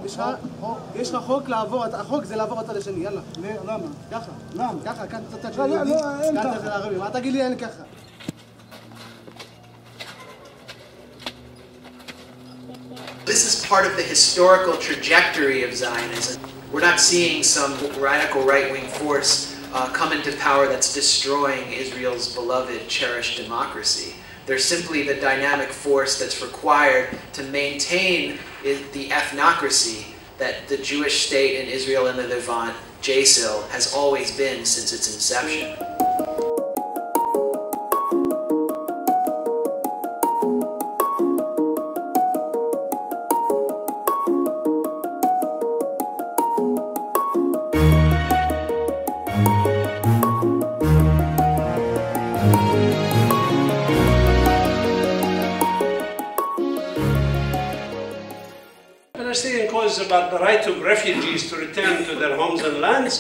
יש לך חוק לעבור, החוק זה לעבור הצד השני, יאללה. למה? ככה. למה? ככה, כאן את הצד של יהודי, כאן את הצד של הערבים. מה תגיד לי אין ככה? This is part of the historical trajectory of Zionism. We're not seeing some radical right-wing force come into power that's destroying Israel's beloved, cherished democracy. They're simply the dynamic force that's required to maintain the ethnocracy that the Jewish state in Israel and the Levant, JSIL, has always been since its inception. Palestinian cause is about the right of refugees to return to their homes and lands,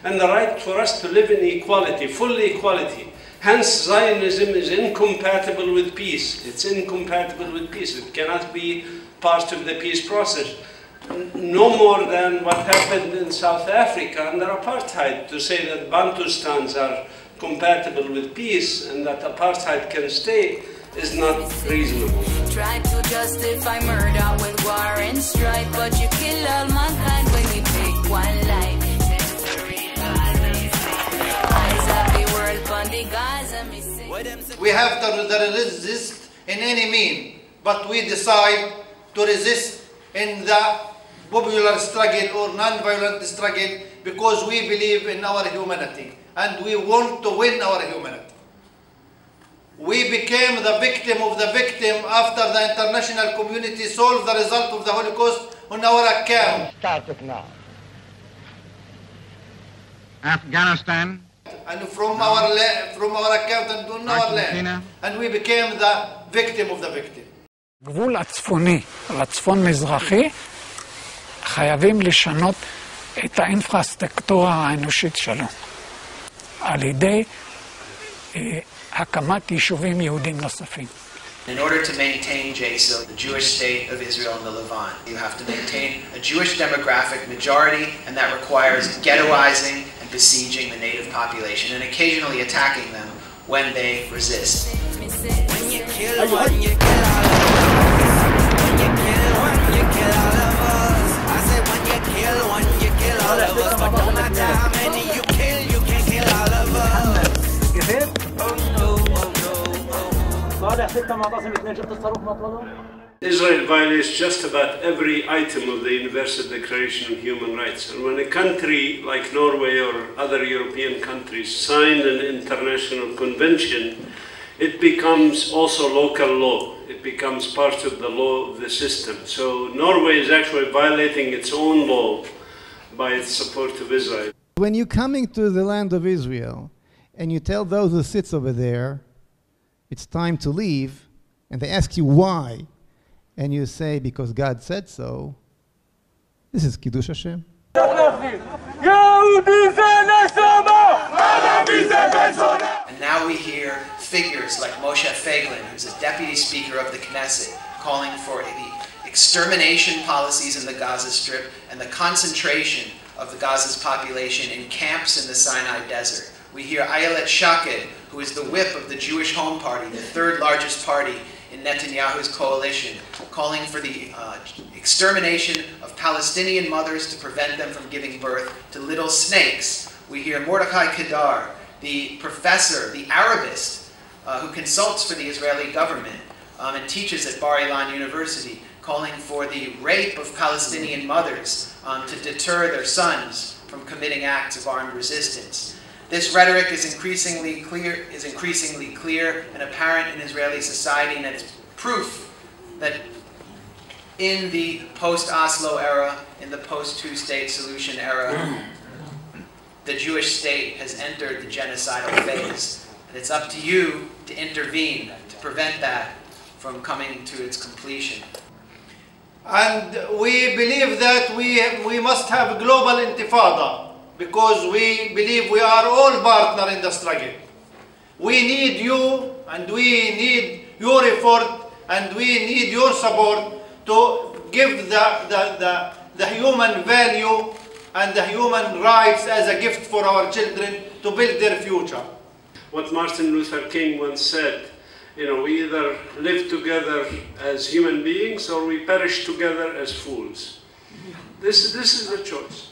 and the right for us to live in equality, full equality. Hence, Zionism is incompatible with peace. It's incompatible with peace. It cannot be part of the peace process. No more than what happened in South Africa under apartheid, to say that Bantustans are compatible with peace and that apartheid can stay is not reasonable. Try to justify murder with war and strife, but you kill all mankind when you take one life. Eyes of the world on the Gaza missing. We have to resist in any mean, but we decide to resist in the popular struggle or non-violent struggle because we believe in our humanity and we want to win our humanity. We became the victim of the victim after the international community solved the result of the Holocaust on our account. Start it now. Afghanistan. And from our account and on our land. And we became the victim of the victim. גבול הצפוני, לצפון מזרחי, חייבים לשנות את האינפרסטרקטורה האנושית שלו על ידי הקמת יישובים יהודים נוספים. In order to maintain JSIL, the Jewish state of Israel and the Levant, you have to maintain a Jewish demographic majority, and that requires ghettoizing and besieging the native population and occasionally attacking them when they resist. When you kill one, you kill all of us. When you kill one, you kill all of us. I said when you kill one, you kill all of us. But don't matter how many you kill, you can kill all of us. Israel violates just about every item of the Universal Declaration of Human Rights. And when a country like Norway or other European countries sign an international convention, it becomes also local law. It becomes part of the law of the system. So Norway is actually violating its own law by its support of Israel. When you're coming to the land of Israel and you tell those who sits over there, it's time to leave, and they ask you why, and you say, because God said so, this is Kiddush Hashem. And now we hear figures like Moshe Feiglin, who's a deputy speaker of the Knesset, calling for the extermination policies in the Gaza Strip and the concentration of the Gaza's population in camps in the Sinai Desert. We hear Ayelet Shaked, who is the whip of the Jewish Home Party, the third largest party in Netanyahu's coalition, calling for the extermination of Palestinian mothers to prevent them from giving birth to little snakes. We hear Mordechai Kedar, the professor, the Arabist, who consults for the Israeli government and teaches at Bar Ilan University, calling for the rape of Palestinian mothers to deter their sons from committing acts of armed resistance. This rhetoric is increasingly clear and apparent in Israeli society, and it's proof that in the post-Oslo era, in the post-two-state solution era, the Jewish state has entered the genocidal phase. And it's up to you to intervene, to prevent that from coming to its completion. And we believe that we must have global intifada, because we believe we are all partners in the struggle. We need you, and we need your effort, and we need your support to give the the human value and the human rights as a gift for our children to build their future. What Martin Luther King once said, you know, we either live together as human beings or we perish together as fools. This is the choice.